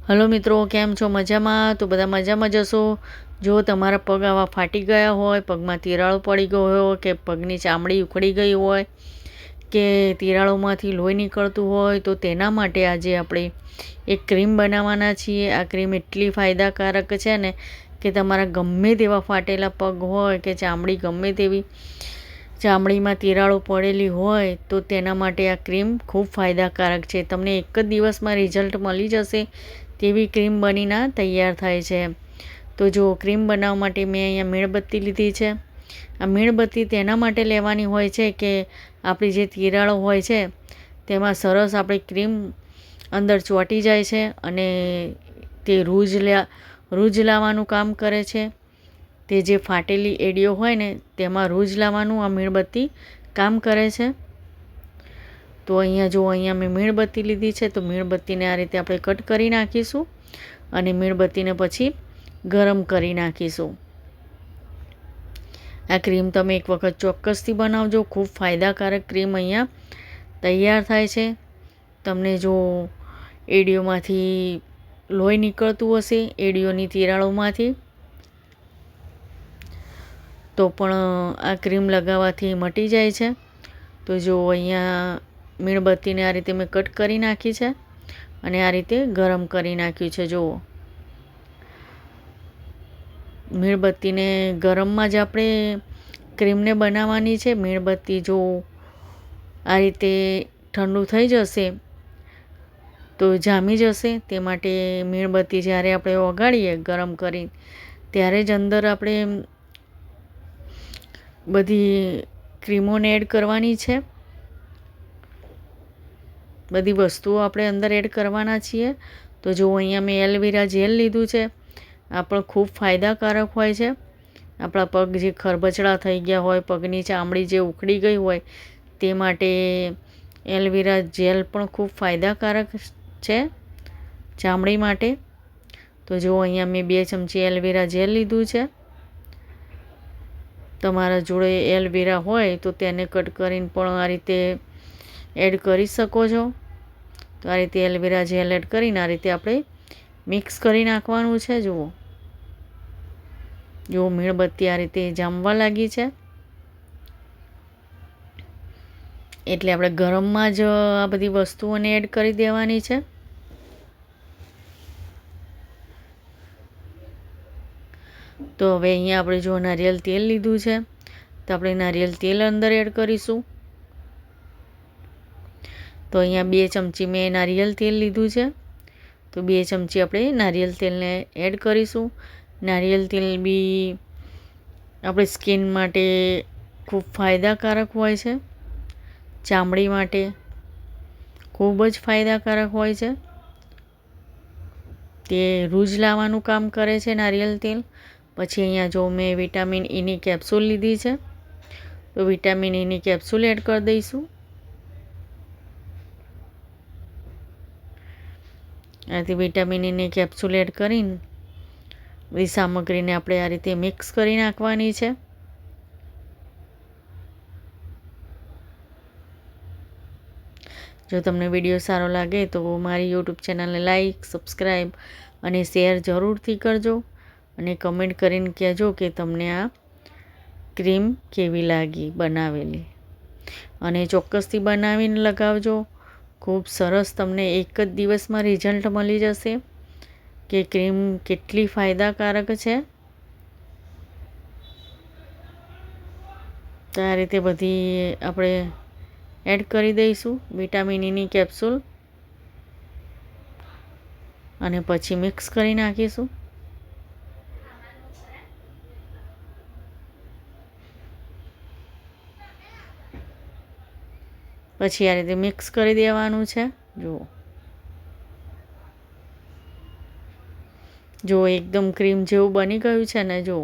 Hello મિત્રો, કેમ છો? મજામાં? તો બધા મજામાં જશો. જો તમારા પગ આવા ફાટી ગયા હોય, પગમાં તિરાડો પડી ગયો હોય, કે પગની ચામડી ઉખડી ગઈ હોય, કે તિરાડોમાંથી લોહી નીકળતું હોય, તો તેના માટે આજે આપણે એક ક્રીમ બનાવવાના છીએ. આ ક્રીમ એટલી ફાયદાકારક છે ને કે તમારા ગમે તેવા ફાટેલા પગ હોય કે ચામડી ગમે તેવી ચામડીમાં તિરાડો પડેલી હોય તો તેના માટે આ ક્રીમ ખૂબ ફાયદાકારક છે. તમને એક જ દિવસમાં રિઝલ્ટ મળી જશે તેવી ક્રીમ બનીને તૈયાર થાય છે. તો જો ક્રીમ બનાવવા માટે મેં અહીંયા મીણબત્તી લીધી છે. આ મીણબત્તી તેના માટે લેવાની હોય છે કે આપણી જે તિરાડો હોય છે તેમાં સરસ આપણી ક્રીમ અંદર ચોંટી જાય છે અને તે રૂજ લાવવાનું કામ કરે છે. તે જે ફાટેલી એડીઓ હોય ને તેમાં રૂજ લાવવાનું આ મીણબત્તી કામ કરે છે. તો અહીંયા મેં મીણબત્તી લીધી છે, તો મીણબત્તીને આ રીતે આપણે કટ કરી નાખીશું અને મીણબત્તીને પછી ગરમ કરી નાખીશું. આ ક્રીમ તમે એક વખત ચોક્કસથી બનાવજો. ખૂબ ફાયદાકારક ક્રીમ અહીંયા તૈયાર થાય છે. તમને જો એડીઓમાંથી લોહી નીકળતું હશે, એડીઓની તિરાડોમાંથી, તો પણ આ ક્રીમ લગાવવાથી મટી જાય છે. તો જો અહીંયા મીણબત્તીને આ રીતે મેં કટ કરી નાખી છે અને આ રીતે ગરમ કરી નાખ્યું છે. જુઓ, મીણબત્તીને ગરમમાં જ આપણે ક્રીમને બનાવવાની છે. મીણબત્તી જો આ રીતે ઠંડુ થઈ જશે તો જામી જશે. તે માટે મીણબત્તી જ્યારે આપણે ઓગાળીએ ગરમ કરી ત્યારે જ અંદર આપણે બધી ક્રીમોને એડ કરવાની છે. બધી વસ્તુઓ આપણે અંદર એડ કરવાના છીએ. તો જો અહીંયા મેં એલોવેરા જેલ લીધું છે. આ પણ ખૂબ ફાયદાકારક હોય છે. આપણા પગ જે ખરબચડા થઈ ગયા હોય, પગની ચામડી જે ઉખડી ગઈ હોય તે માટે એલોવેરા જેલ પણ ખૂબ ફાયદાકારક છે ચામડી માટે. તો જો અહીંયા મેં 2 ચમચી એલોવેરા જેલ લીધું છે. તમારા જોડે એલોવેરા હોય તો તેને કટ કરીને પણ આ રીતે એડ કરી શકો છો. તો આ રીતે એલોવેરા જેલ એડ કરીને આ રીતે આપણે મિક્સ કરી નાખવાનું છે. જુઓ મીણબત્તી આ રીતે જામવા લાગી છે એટલે આપણે ગરમમાં જ આ બધી વસ્તુઓને એડ કરી દેવાની છે. તો હવે અહીંયા આપણે જો નારિયેળ તેલ લીધું છે તો આપણે નારિયેળ તેલ અંદર એડ કરીશું. તો અહીંયા 2 ચમચી મેં નારિયેળ તેલ લીધું છે, તો 2 ચમચી આપણે નારિયેળ તેલને એડ કરીશું. નારિયેળ તેલ બી આપણી સ્કિન માટે ખૂબ ફાયદાકારક હોય છે. ચામડી માટે ખૂબ જ ફાયદાકારક હોય છે. તે રૂજ લાવવાનું કામ કરે છે નારિયેળ તેલ. પછી અહીંયા જો મેં વિટામિન ઈની કેપ્સ્યુલ લીધી છે, તો વિટામિન ઈની કેપ્સ્યુલ એડ કરી દઈશું. આથી વિટામિન ઈની કેપ્સ્યુલ એડ કરીને બધી સામગ્રીને આપણે આ રીતે મિક્સ કરી નાખવાની છે. જો તમને વિડીયો સારો લાગે તો મારી યુટ્યુબ ચેનલને લાઈક, સબસ્ક્રાઈબ અને શેર જરૂરથી કરજો અને કમેન્ટ કરીને કહેજો કે તમને આ ક્રીમ કેવી લાગી બનાવેલી, અને ચોક્કસથી બનાવીને લગાવજો. ખૂબ સરસ તમને એક જ દિવસમાં રિઝલ્ટ મળી જશે કે ક્રીમ કેટલી ફાયદાકારક છે. તો આ રીતે બધી આપણે એડ કરી દઈશું વિટામિન ઈની કેપ્સ્યુલ અને પછી મિક્સ કરી નાખીશું. પછી આ રીતે મિક્સ કરી દેવાનું છે. જો એકદમ ક્રીમ જેવું બની ગયું છે ને. જો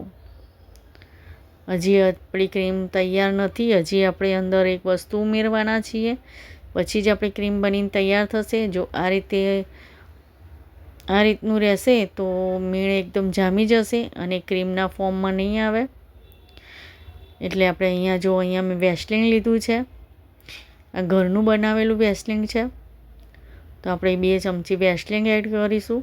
હજી આપણી ક્રીમ તૈયાર નથી. હજી આપણે અંદર એક વસ્તુ ઉમેરવાના છીએ, પછી જ આપણી ક્રીમ બનીને તૈયાર થશે. જો આ રીતનું રહેશે તો મીણ એકદમ જામી જશે અને ક્રીમના ફોર્મમાં નહીં આવે. એટલે આપણે અહીંયા મેં વેસલીન લીધું છે. આ ઘરનું બનાવેલું વેસલીન છે. તો આપણે 2 ચમચી વેસલીન એડ કરીશું.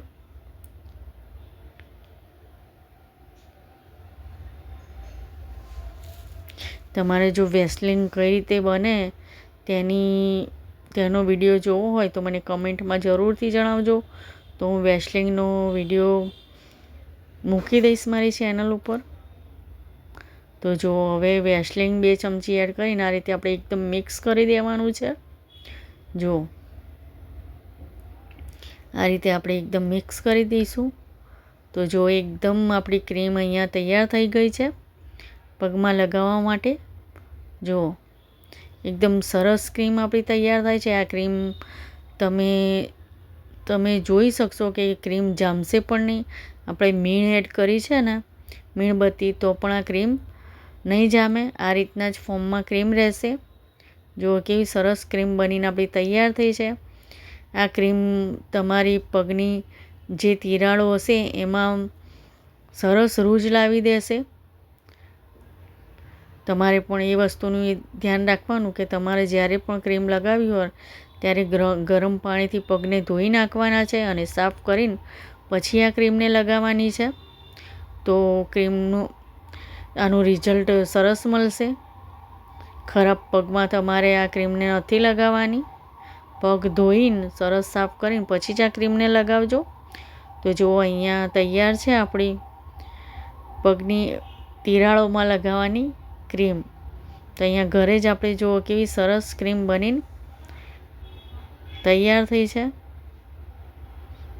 તમારે જો વેસ્લિન કઈ રીતે બને તેનો વિડીયો જોવો હોય તો મને કમેન્ટમાં જરૂરથી જણાવજો, તો હું વેસ્લિનનો વિડીયો મૂકી દઈશ મારી ચેનલ ઉપર. તો જો હવે વેસ્લિન 2 ચમચી એડ કરીને આ રીતે આપણે એકદમ મિક્સ કરી દેવાનું છે. જો આ રીતે આપણે એકદમ મિક્સ કરી દઈશું. તો જો એકદમ આપણી ક્રીમ અહીંયા તૈયાર થઈ ગઈ છે પગમાં લગાવવા માટે. જો એકદમ સરસ ક્રીમ આપણી તૈયાર થાય છે. આ ક્રીમ તમે જોઈ શકશો કે ક્રીમ જામશે પણ નહીં. આપણે મીણ એડ કરી છે ને, મીણબત્તી, તો પણ આ ક્રીમ નહીં જામે. આ રીતના જ ફોર્મમાં ક્રીમ રહેશે. જો કેવી સરસ ક્રીમ બનીને આપણી તૈયાર થઈ છે. આ ક્રીમ તમારી પગની જે તિરાડો હશે એમાં સરસ રૂજ લાવી દેશે. તમારે પણ એ વસ્તુનું ધ્યાન રાખવાનું કે તમારે જ્યારે પણ ક્રીમ લગાવી હોય ત્યારે ગરમ પાણીથી પગને ધોઈ નાખવાના છે અને સાફ કરીને પછી આ ક્રીમને લગાવવાની છે. તો આનું રિઝલ્ટ સરસ મળશે. ખરાબ પગમાં તમારે આ ક્રીમને નથી લગાવવાની. પગ ધોઈને સરસ સાફ કરીને પછી જ આ ક્રીમને લગાવજો. તો જુઓ અહીંયા તૈયાર છે આપણી પગની તિરાડોમાં લગાવવાની ક્રીમ. તો અહીંયા ઘરે જ આપણે જુઓ કેવી સરસ ક્રીમ બનીને તૈયાર થઈ છે.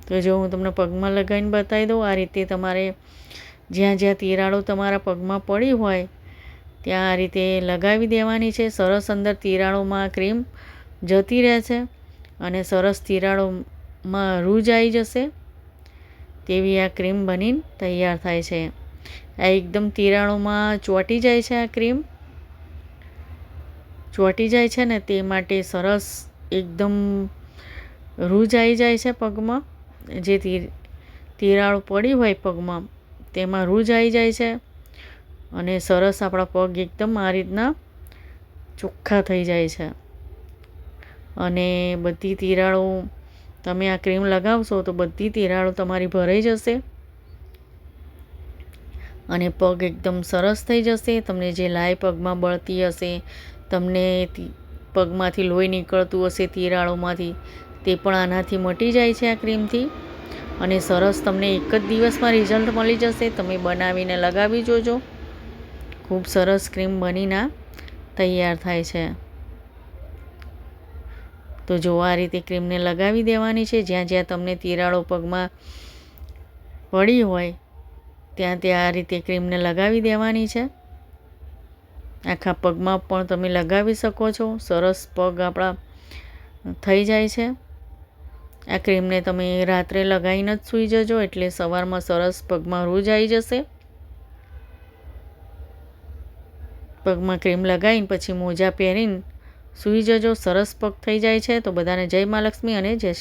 તો જો હું તમને પગમાં લગાવીને બતાવી દઉં. આ રીતે તમારે જ્યાં જ્યાં તિરાડો તમારા પગમાં પડી હોય ત્યાં આ રીતે લગાવી દેવાની છે. સરસ અંદર તિરાડોમાં ક્રીમ જતી રહે છે અને સરસ તિરાડોમાં રૂજ આવી જશે તેવી આ ક્રીમ બનીને તૈયાર થાય છે. આ એકદમ તિરાડોમાં ચોંટી જાય છે. આ ક્રીમ ચોંટી જાય છે ને તે માટે સરસ એકદમ રૂજ આવી જાય છે પગમાં. જે તિરાડો પડી હોય પગમાં તેમાં રૂજ આવી જાય છે અને સરસ આપણા પગ એકદમ આ રીતના ચોખ્ખા થઈ જાય છે. અને બધી તિરાડો તમે આ ક્રીમ લગાવશો તો બધી તિરાડો તમારી ભરાઈ જશે અને પગ એકદમ સરસ થઈ જશે. તમને જે લાય પગમાં બળતી હશે, તમને પગમાંથી લોહી નીકળતું હશે તિરાડોમાંથી, તે પણ આનાથી મટી જાય છે આ ક્રીમથી. અને સરસ તમને એક જ દિવસમાં રિઝલ્ટ મળી જશે. તમે બનાવીને લગાવી જોજો. ખૂબ સરસ ક્રીમ બનીને તૈયાર થાય છે. તો જો આ રીતે ક્રીમને લગાવી દેવાની છે. જ્યાં જ્યાં તમને તિરાડો પગમાં પડી હોય ત્યાં આ રીતે ક્રીમને લગાવી દેવાની છે. આખા પગમાં પણ તમે લગાવી શકો છો. સરસ પગ આપણા થઈ જાય છે. આ ક્રીમને તમે રાત્રે લગાવીને જ સૂઈ જજો એટલે સવારમાં સરસ પગમાં રૂજ આવી જશે. પગમાં ક્રીમ લગાવીને પછી મોજા પહેરીને સૂઈ જજો. સરસ પગ થઈ જાય છે. તો બધાને જય મા લક્ષ્મી અને જય શ્રી